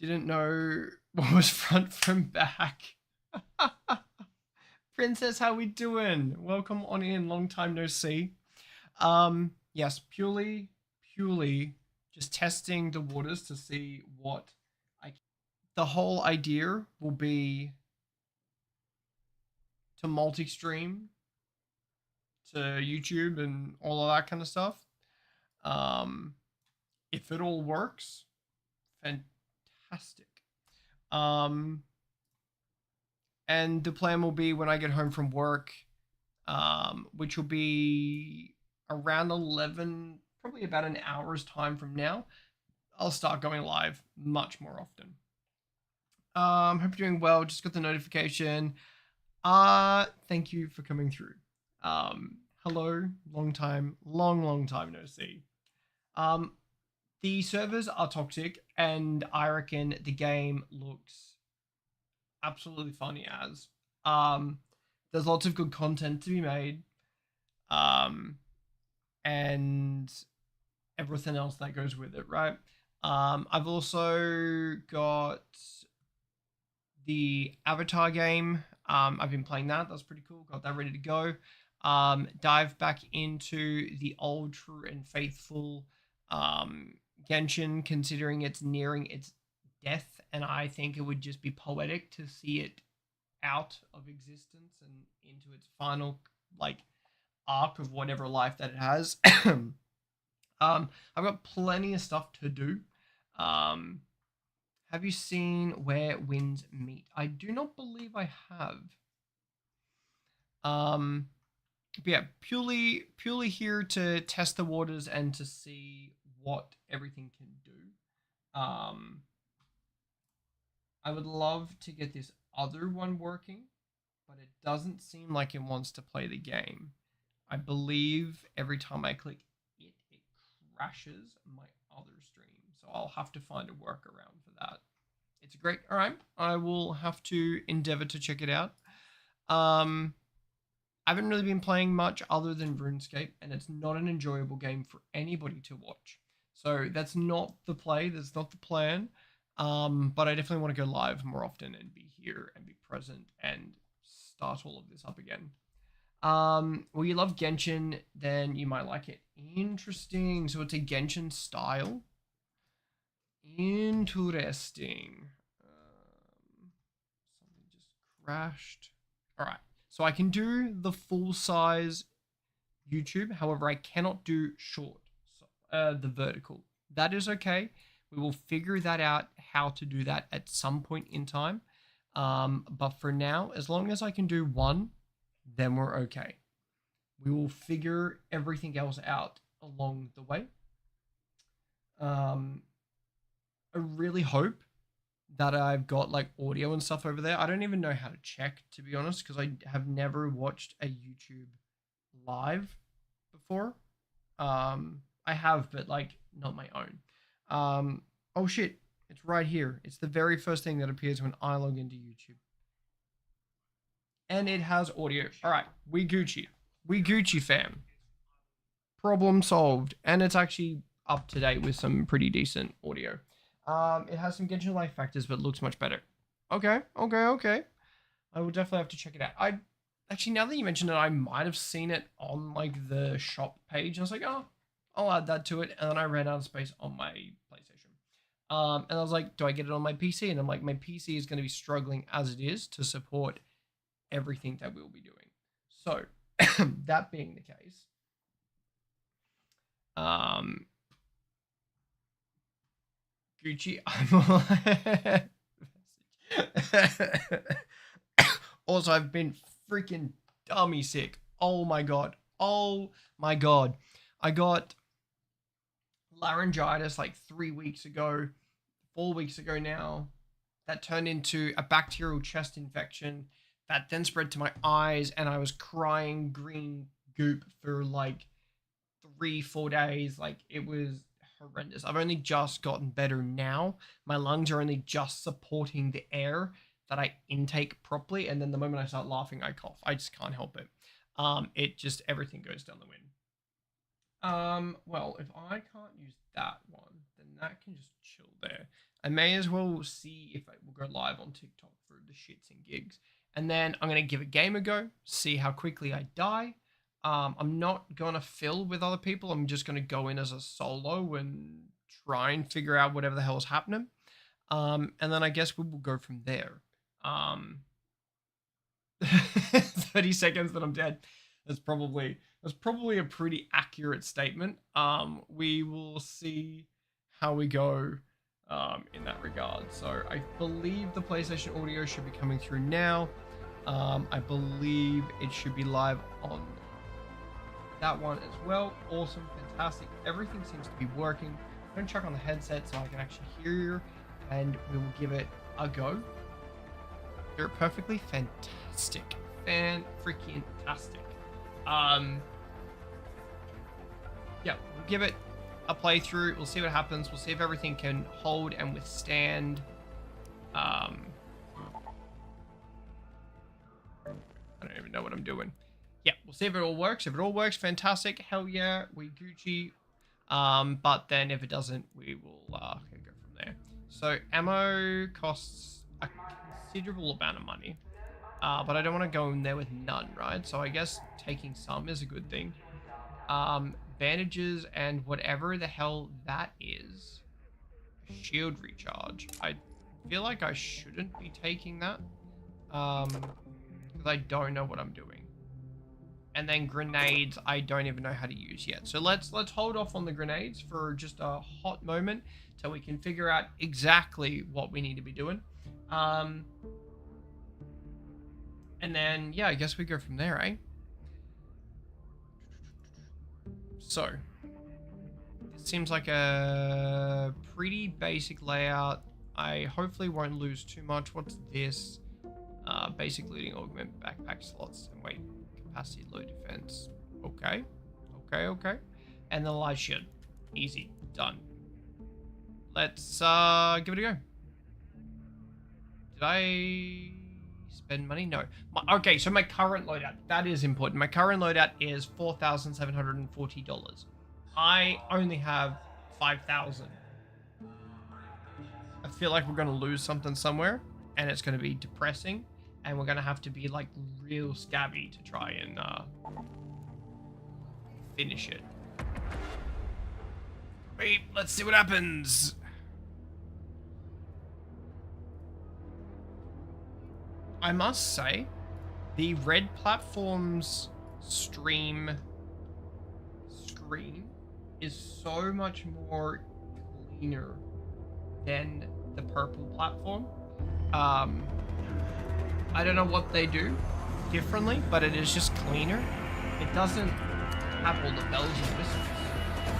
Didn't know what was front from back. Princess, how we doing? Welcome on in. Long time no see. Yes, purely just testing the waters to see what I. The whole idea will be to multi-stream to YouTube and all of that kind of stuff. Um, if it all works, fantastic. Um, and the plan will be when I get home from work, which will be around 11, probably about an hour's time from now. I'll start going live much more often. Hope you're doing well. Just got the notification. Thank you for coming through. Hello, long time no see. The servers are toxic, and I reckon the game looks absolutely funny as. Um, there's lots of good content to be made, um, and everything else that goes with it, right? I've also got the Avatar game. I've been playing that. That's pretty cool. Got that ready to go. Dive back into the old, true, and faithful Genshin, considering it's nearing its death, and I think it would just be poetic to see it out of existence and into its final like arc of whatever life that it has. I've got plenty of stuff to do. Um, have you seen Where Winds Meet? I do not believe I have. Um, but yeah, purely here to test the waters and to see what everything can do. I would love to get this other one working, but it doesn't seem like it wants to play the game. I believe every time I click it crashes my other stream. So I'll have to find a workaround for that. It's great. All right. I will have to endeavor to check it out. I haven't really been playing much other than RuneScape, and it's not an enjoyable game for anybody to watch. So that's not the play. That's not the plan. But I definitely want to go live more often and be here and be present and start all of this up again. Well, you love Genshin, then you might like it. Interesting. So it's a Genshin style. Interesting. Something just crashed. All right. So I can do the full size YouTube. However, I cannot do short, the vertical. That is okay. We will figure that out how to do that at some point in time. But for now, as long as I can do one, then we're okay. We will figure everything else out along the way. I really hope that I've got like audio and stuff over there. I don't even know how to check, to be honest, because I have never watched a YouTube live before. I have, but like not my own. Oh shit, it's right here. It's the very first thing that appears when I log into YouTube. And it has audio. All right, we Gucci. We Gucci fam. Problem solved. And it's actually up to date with some pretty decent audio. It has some Genshin Life factors, but looks much better. Okay. I will definitely have to check it out. I actually, now that you mentioned it, I might have seen it on like the shop page. I was like, oh, I'll add that to it. And then I ran out of space on my PlayStation. And I was like, do I get it on my PC? And I'm like, my PC is going to be struggling as it is to support everything that we'll be doing. So, that being the case, um, Gucci, also, I've been freaking dummy sick. Oh my god. Oh my god. I got laryngitis like 3 weeks ago, 4 weeks ago now. That turned into a bacterial chest infection that then spread to my eyes, and I was crying green goop for like 3, 4 days. Like it was horrendous. I've only just gotten better now. My lungs are only just supporting the air that I intake properly, and then the moment I start laughing, I cough. I just can't help it. It just everything goes down the wind. Well, if I can't use that one, then that can just chill there. I may as well see if I will go live on TikTok for the shits and gigs. And then I'm going to give a game a go, see how quickly I die. I'm not going to fill with other people. I'm just going to go in as a solo and try and figure out whatever the hell is happening. And then I guess we will go from there. 30 seconds that I'm dead. That's probably a pretty accurate statement. We will see how we go in that regard. So I believe the PlayStation audio should be coming through now. I believe it should be live on that one as well. Awesome, fantastic. Everything seems to be working. I'm going to check on the headset so I can actually hear you, and we will give it a go. Hear it perfectly. Fantastic. Fan-freaking-tastic. Yeah, we'll give it a playthrough. We'll see what happens. We'll see if everything can hold and withstand. I don't even know what I'm doing. Yeah, we'll see if it all works. If it all works, fantastic. Hell yeah, we Gucci. But then if it doesn't, we will go from there. So ammo costs a considerable amount of money. But I don't want to go in there with none, right? So I guess taking some is a good thing. Bandages and whatever the hell that is. Shield recharge. I feel like I shouldn't be taking that. Because I don't know what I'm doing. And then grenades, I don't even know how to use yet. So let's hold off on the grenades for just a hot moment till we can figure out exactly what we need to be doing. And then, yeah, I guess we go from there, eh? So, it seems like a pretty basic layout. I hopefully won't lose too much. What's this? Basic looting, augment backpack slots, and weight capacity, low defense. Okay. Okay. And the light shield. Easy. Done. Let's give it a go. Did I spend money? No. Okay, so my current loadout. That is important. My current loadout is $4,740. I only have 5,000. I feel like we're going to lose something somewhere, and it's going to be depressing, and we're going to have to be, like, real scabby to try and finish it. Wait, let's see what happens. I must say, the Red Platform's screen is so much more cleaner than the purple platform. I don't know what they do differently, but it is just cleaner. It doesn't have all the bells and whistles.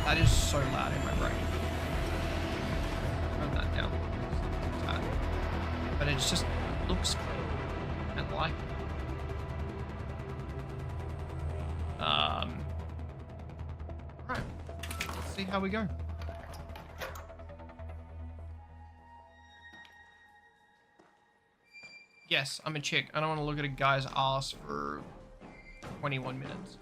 That is so loud in my brain. Turn that down. But it just looks clean and like it. Alright. Let's see how we go. Yes, I'm a chick. I don't want to look at a guy's ass for 21 minutes.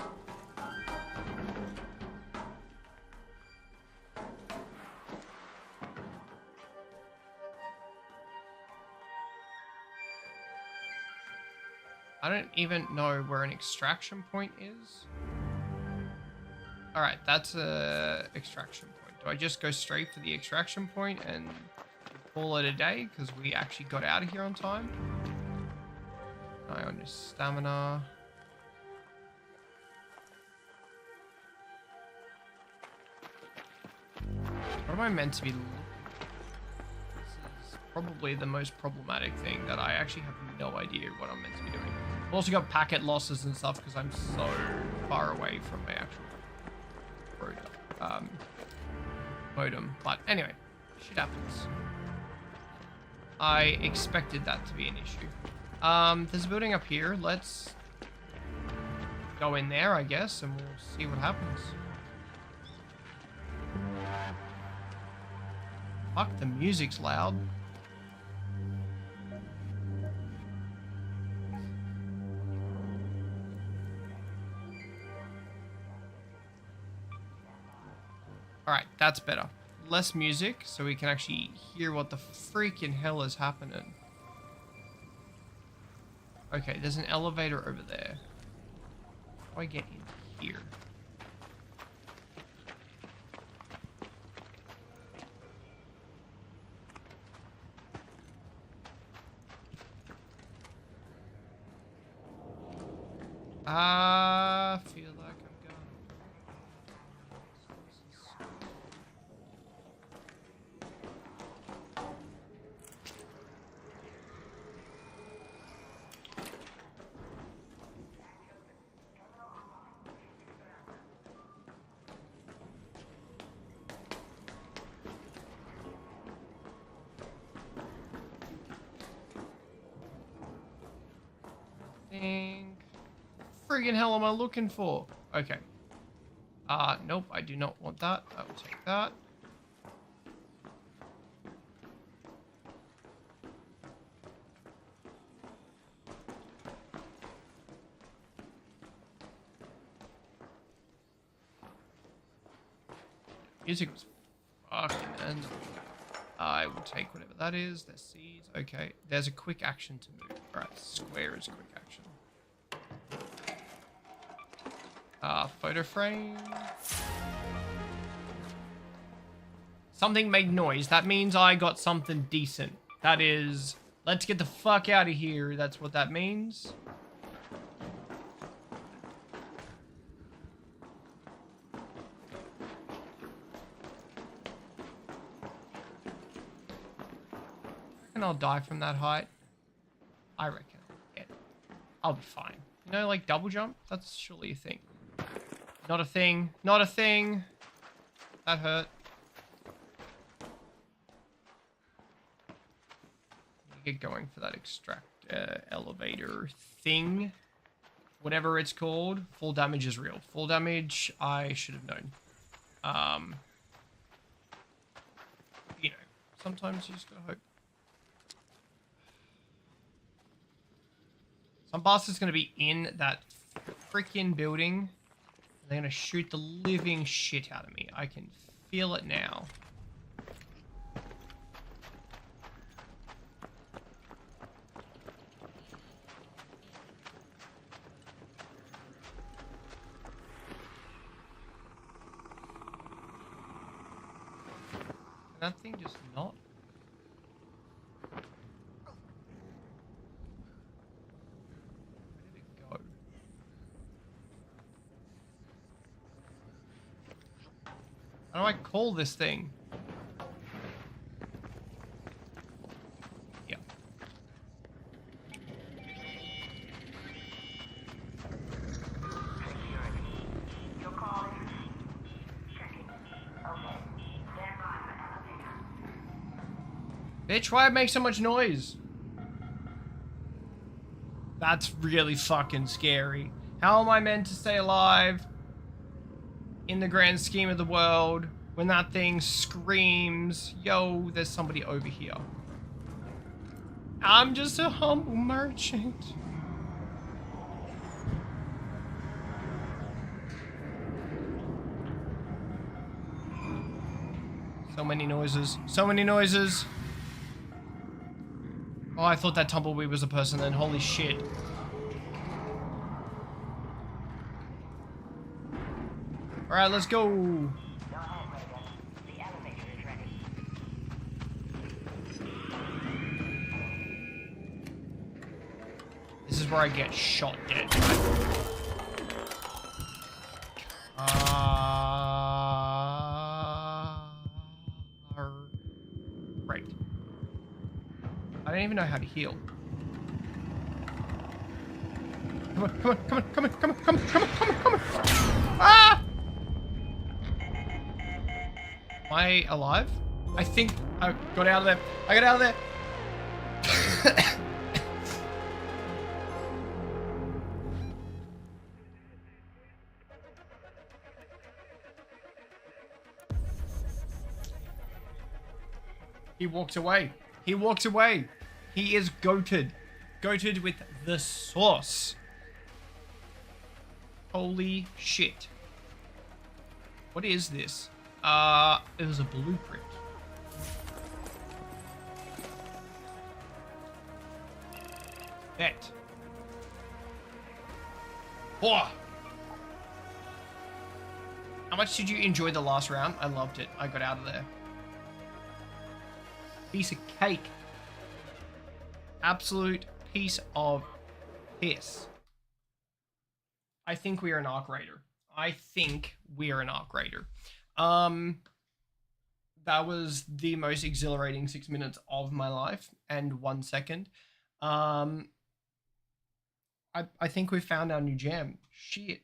I don't even know where an extraction point is. Alright, that's a extraction point. Do I just go straight for the extraction point and call it a day? Because we actually got out of here on time. Eye on your stamina. What am I meant to be looking for? This is probably the most problematic thing, that I actually have no idea what I'm meant to be doing. I've also got packet losses and stuff because I'm so far away from my actual modem. But anyway, shit happens. I expected that to be an issue. There's a building up here. Let's go in there, I guess, and we'll see what happens. Fuck, the music's loud. Alright, that's better. less music so we can actually hear what the freaking hell is happening. Okay, there's an elevator over there. How do I get in here? I feel like I'm gonna. Friggin' hell am I looking for? Okay. Nope, I do not want that. I will take that. Music was fucking end. I will take whatever that is. There's seeds. Okay. There's a quick action to move. Alright, square is quick action. Photo frame. Something made noise. That means I got something decent. That is, let's get the fuck out of here. That's what that means. And I'll die from that height. I reckon. Yeah. I'll be fine. You know, like double jump? That's surely a thing. Not a thing. Not a thing. That hurt. Get going for that extract elevator thing. Whatever it's called. Full damage is real. Full damage, I should have known. You know, sometimes you just gotta hope. Some bastard's gonna be in that freaking building. They're gonna shoot the living shit out of me. I can feel it now. Can that thing just not? Where did it go? How do I call this thing? Yeah. Bitch, why it make so much noise? That's really fucking scary. How am I meant to stay alive in the grand scheme of the world when that thing screams, yo, there's somebody over here? I'm just a humble merchant. So many noises. So many noises. Oh, I thought that tumbleweed was a person then. Holy shit. Alright, let's go. This is where I get shot dead, right? Right. I don't even know how to heal. Come on, come on, come on, come on, come on, come on, come on, come on, come on. Ah! Am I alive? I think I got out of there. I got out of there. He walks away. He walks away. He is goated. Goated with the sauce. Holy shit. What is this? It was a blueprint. Bet. Oh! How much did you enjoy the last round? I loved it. I got out of there. Piece of cake. Absolute piece of piss. I think we are an arc raider. I think we are an arc raider. That was the most exhilarating 6 minutes of my life and 1 second. I think we found our new jam. Shit.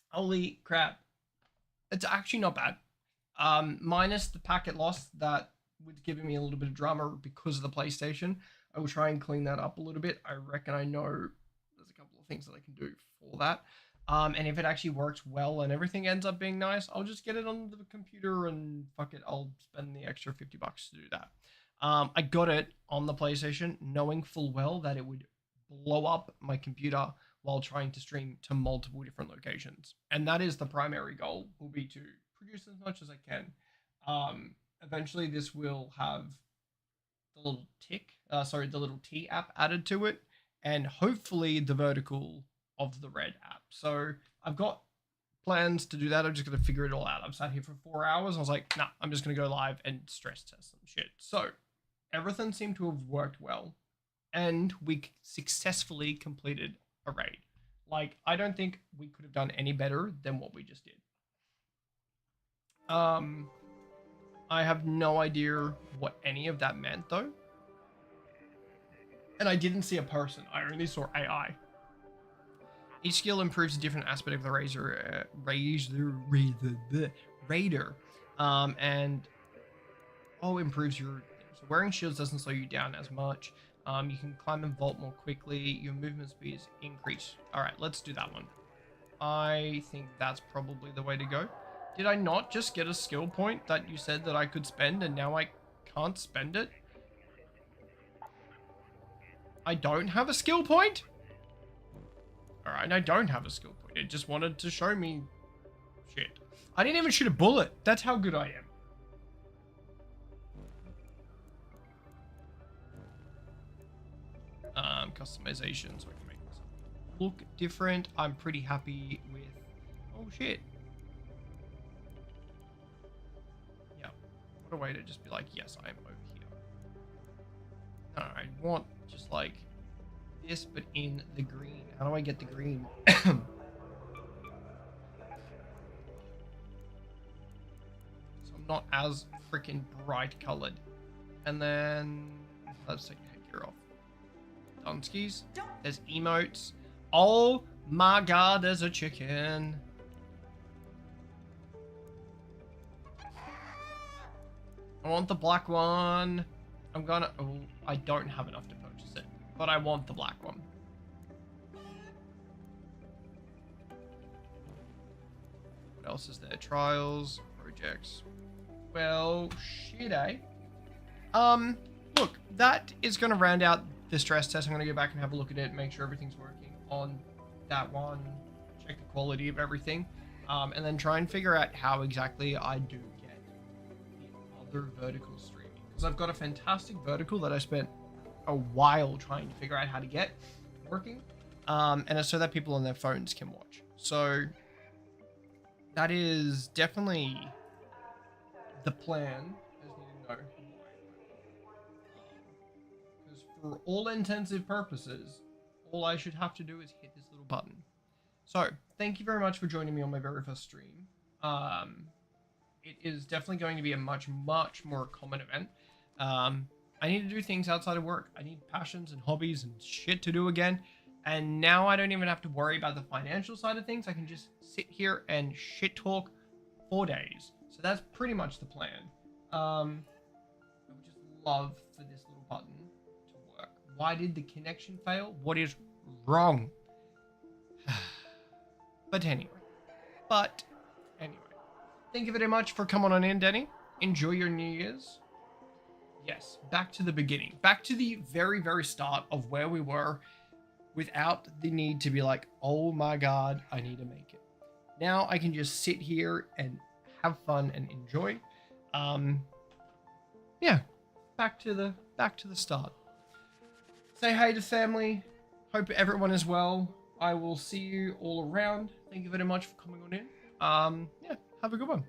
Holy crap. It's actually not bad. Minus the packet loss that was giving me a little bit of drama because of the PlayStation. I will try and clean that up a little bit. I reckon I know there's a couple of things that I can do for that. And if it actually works well and everything ends up being nice, I'll just get it on the computer and fuck it, I'll spend the extra $50 to do that. I got it on the PlayStation knowing full well that it would blow up my computer while trying to stream to multiple different locations. And that is the primary goal, will be to produce as much as I can. Eventually this will have the little the little T app added to it, and hopefully the vertical of the red app. So I've got plans to do that. I'm just going to figure it all out. I've sat here for 4 hours. I was like, nah, I'm just going to go live and stress test some shit. So everything seemed to have worked well, and we successfully completed a raid. Like, I don't think we could have done any better than what we just did. I have no idea what any of that meant, though. And I didn't see a person. I only saw AI. Each skill improves a different aspect of the raider. And improves your. So wearing shields doesn't slow you down as much. You can climb and vault more quickly. Your movement speed is increased. All right, let's do that one. I think that's probably the way to go. Did I not just get a skill point that you said that I could spend, and now I can't spend it? I don't have a skill point? Alright, I don't have a skill point. It just wanted to show me shit. I didn't even shoot a bullet. That's how good I am. Customization, so I can make this look different. I'm pretty happy with... Oh, shit. Yeah. What a way to just be like, yes, I am over here. No, I want just like this, but in the green. How do I get the green? So I'm not as freaking bright colored. And then let's take the headgear off. Dunskies. There's emotes. Oh my god, there's a chicken. I want the black one. I'm gonna... Oh, I don't have enough to purchase it, but I want the black one. What else is there? Trials, projects. Well, shit, eh? Look, that is gonna round out the stress test. I'm gonna go back and have a look at it, make sure everything's working on that one, check the quality of everything, and then try and figure out how exactly I do get the other vertical streaming. Because I've got a fantastic vertical that I spent a while trying to figure out how to get working, and it's so that people on their phones can watch. So that is definitely the plan, as you know. Because for all intensive purposes, all I should have to do is hit this little button. So thank you very much for joining me on my very first stream. It is definitely going to be a much more common event. I need to do things outside of work. I need passions and hobbies and shit to do again. And now I don't even have to worry about the financial side of things. I can just sit here and shit talk for days. So that's pretty much the plan. I would just love for this little button to work. Why did the connection fail? What is wrong? But anyway. Thank you very much for coming on in, Denny. Enjoy your New Year's. Yes, back to the beginning. Back to the very, very start of where we were without the need to be like, oh my God, I need to make it. Now I can just sit here and have fun and enjoy. Yeah, back to the start. Say hi to family. Hope everyone is well. I will see you all around. Thank you very much for coming on in. Yeah, have a good one.